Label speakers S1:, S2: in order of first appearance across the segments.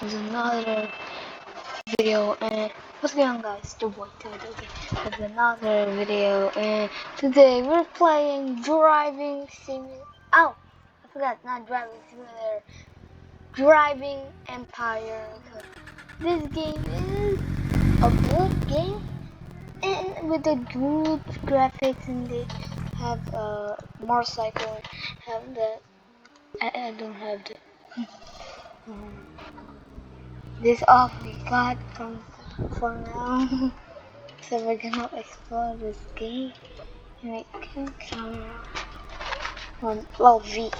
S1: with another video. And what's going on, guys? Your boy Ted, okay, with another video. And today we're playing Driving Simulator. Oh, I forgot, not Driving Simulator, Driving Empire. Okay. This game is a good game, and with the good graphics, and they have a motorcycle. Have that. I don't have that. This off we got from for now. So we're gonna explore this game and we can camera on low V.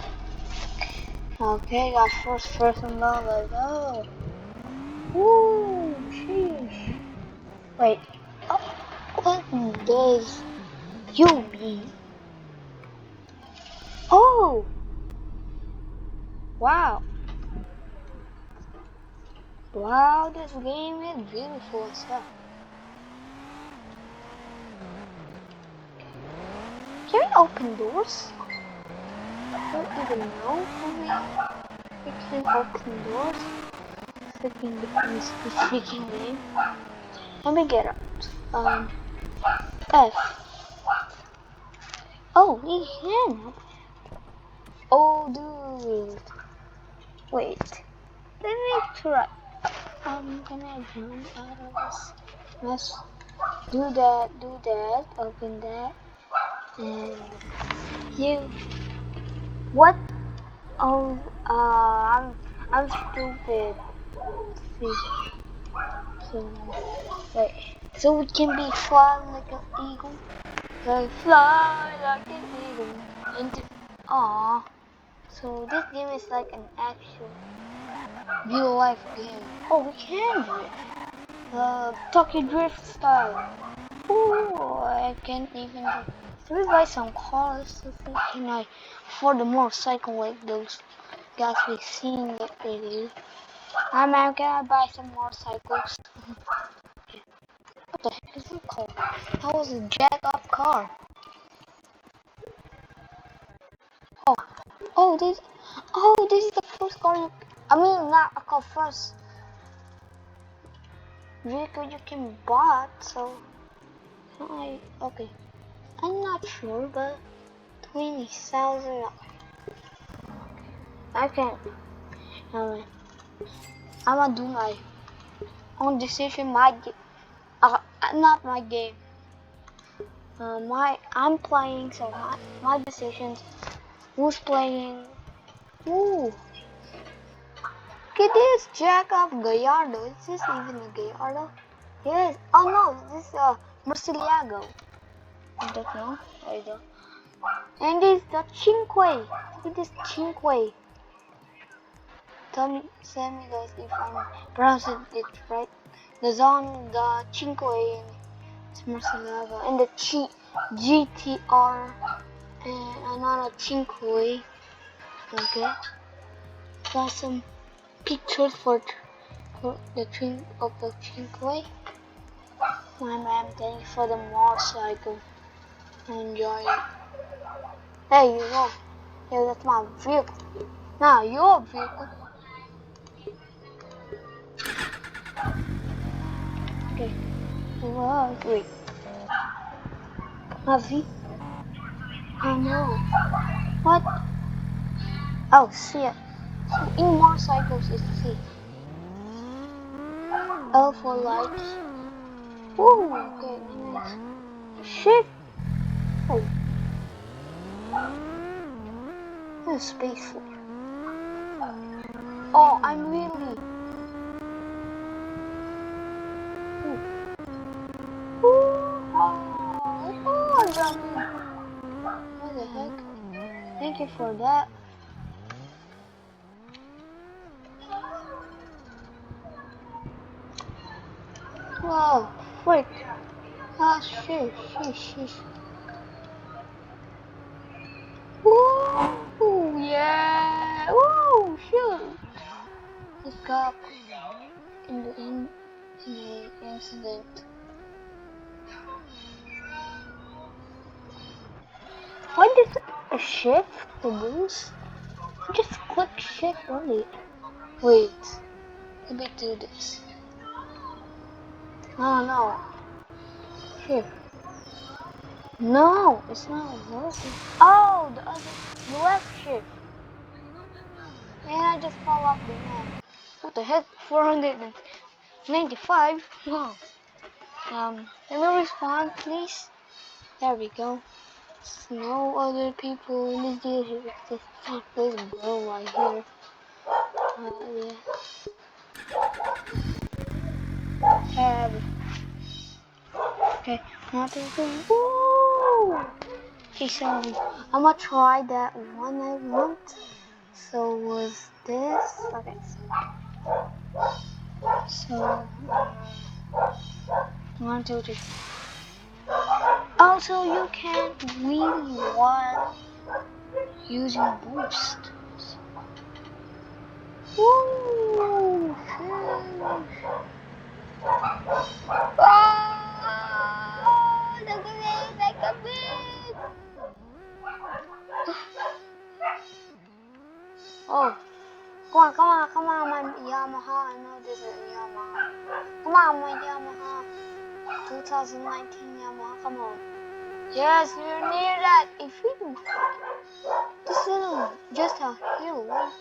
S1: Okay, got first person mode, let's go. Woo, sheesh. Wait, what does you mean? Oh, wow. Wow, this game is beautiful and stuff. Can we open doors? I don't even know how we can open doors. Freaking depends the freaking game. Let me get up. F. Oh, we can. Oh, dude. Wait. Let me try. I'm gonna jump out of this mess. Do that. Open that. And you. What? Oh, I'm stupid. See. So, wait. So we can be flying like an eagle. Like fly like an eagle. And aww. So this game is like an actual real life game. Oh, we can drift. Tokyo Drift style. Ooh, I can't even do. Let me buy some cars. Can I afford a motorcycle like those guys we've seen that they do? Hi man, can I buy some motorcycles? What the heck is that called? That was a jack up car. Oh, this is the first car you. I mean, not a car first vehicle you can buy. So, okay. I'm not sure, but 20,000. I can't. I'm gonna do my own decision. Not my game. I'm playing, so my decisions. Who's playing? Ooh, look at this Jack of Gallardo. Is this even a Gallardo? Yes. Oh no, this is a Murcielago. I don't know. I don't. And this the Cinque. Look at this Cinque. Tell me guys if I'm pronouncing it right. The Cinque and it's Murcielago, and the GTR and another Cinque. Okay. Got some pictures for the Cinque of the Cinque. My man, thank you for the motorcycle. Enjoy it. Hey, you know, yeah, that's my vehicle. Now your vehicle. Okay. Wow, wait. My V. Oh no. What? Oh, shit. So in motorcycles, it's C. L for lights. Ooh, okay, nice. Shit. Oh. This is space for. Oh, I'm really. Oh, Johnny. What the heck? Thank you for that. Whoa, frick. Ah, shit. Woo, yeah. Woo, shoot. This got in the incident. Why did a shift the boost? Just click shift only. Wait, we do this? Oh no. Here. No, it's not working. Oh, the left shift. And I just fall off the map. What the heck? 495? Wow. Let me respond, please. There we go. No other people in this dealership. It's just this girl right here. Yeah. Tab. Okay, 1, 2, 3. Woo! Okay, so I'm gonna try that one I want. So was this? Okay. So 1, 2, 3. Also, you can really want using boost. Woo! Oh, look at me, like a bit. Oh, come on, my Yamaha. I know this is a Yamaha. Come on, my Yamaha. 2019 Yamaha, come on. Yes, you're near that. If we can find this little, just a hill, right?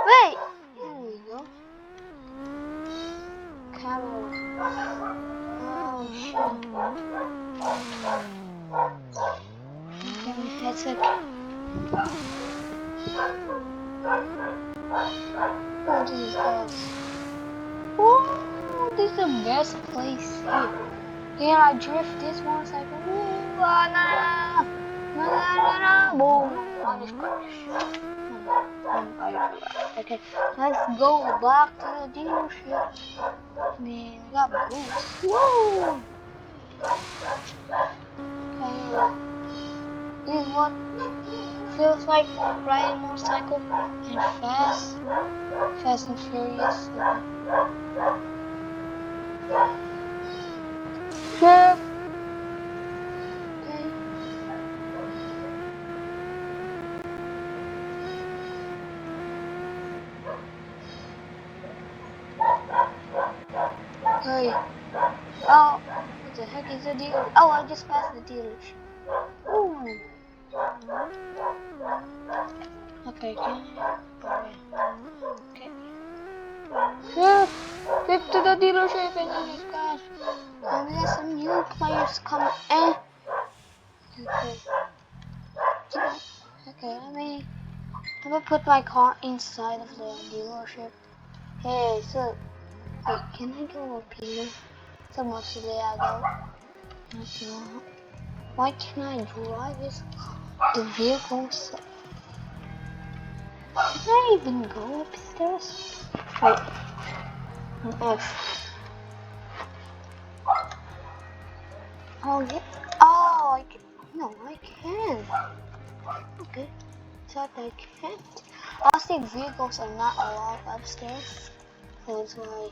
S1: Wait, here we go. Camera. Oh shit. Give me a headset. Oh, this is nice. Whoa, this is the best place here. Can I drift this motorcycle? Ooh, no. Boom, I just crashed. Okay, let's go back to the dealership. Man, we got boots. Woo! Okay, this is what feels like riding a motorcycle and fast and furious. Shift. Okay. Okay. Oh, what the heck is the dealer? Oh, I just passed the dealership. Ooh. Okay, okay. Shift to the dealership and then just crash. We got some new players coming in. Okay, let me put my car inside of the dealership. Hey, so, wait, can I go up here? So much today I go. Okay, why can't I drive this? The vehicles. Can I even go upstairs? Wait, an F. Oh yeah. Oh, no, I can. Okay, thought I can't. I think vehicles are not allowed upstairs. So that's why.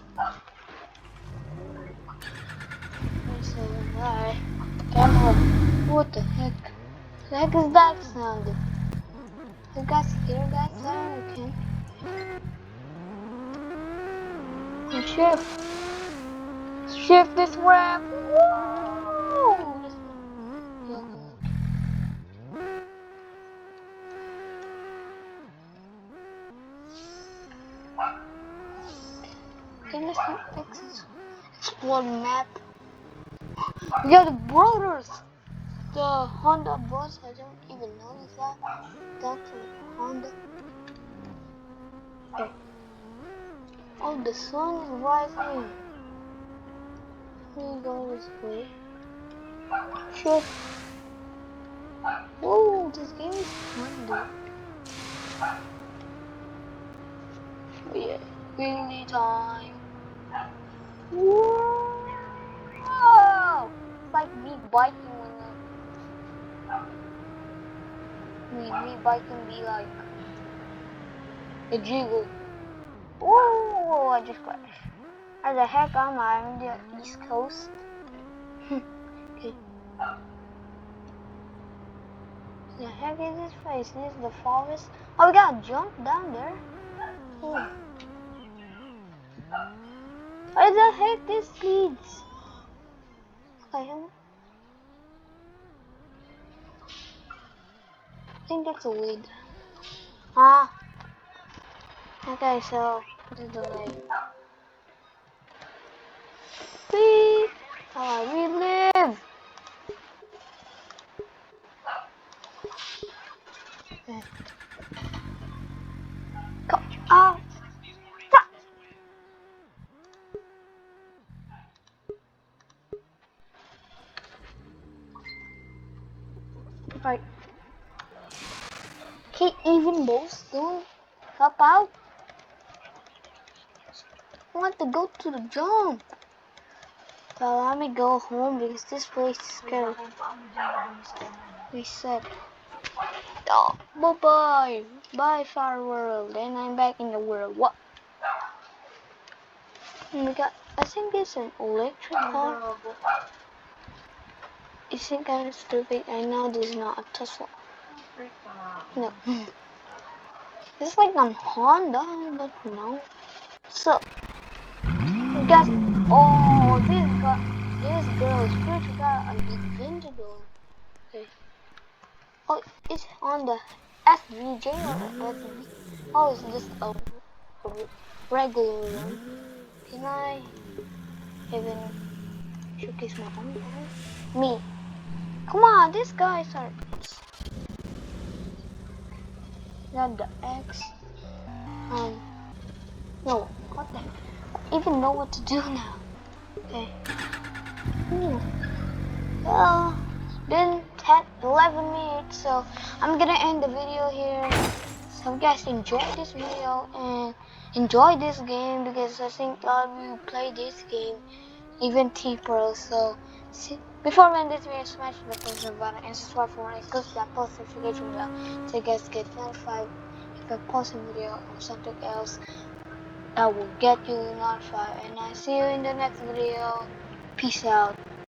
S1: So, alright. Camera. What the heck? The heck is that sound? You guys hear that sound? Okay. And shift this ramp. Woo! Okay, let's fix this. Explore map. We got the brothers. The Honda bus. I don't even notice that. That's a Honda. Okay. Oh, the sun is rising. We go this way. Shift. Whoa, this game is fun, dude. Yeah, really time. Whoa! It's like me biking when me biking be like a jiggle. Whoa! I just crashed. Where the heck am I? I'm on the East Coast. Okay. The heck is this place? This is the forest. Oh, we gotta jump down there. Ooh. Where the heck this leads? Okay, I think that's a weed. Ah, okay, so this is the way. Beep! We live! Okay. Go out! Fuck! Right. Can't even both don't help out. I want to go to the jump. So let me go home because this place is scary. Reset. Oh, bye-bye. Bye, Far World. And I'm back in the world. What? Oh my god, I think it's an electric car. Is it kind of stupid? I know this is not a Tesla. No. It's like a Honda, but no. So, guys, oh, this girl is pretty got an inventable. Okay. Oh, it's on the SVJ or SVJ? Oh, it's just a regular one. Can I even showcase my own car? Me. Come on, these guys are. Not the X. No, what the? I even know what to do now. Okay. Well, been 10, 11 minutes, so I'm gonna end the video here. So you guys enjoy this video and enjoy this game because I think a lot of you play this game, even T-Pro. So before we end this video, smash the subscribe button and subscribe for more and click that post notification bell so you guys get notified if I post a video or something else. I will get you notified, and I see you in the next video. Peace out.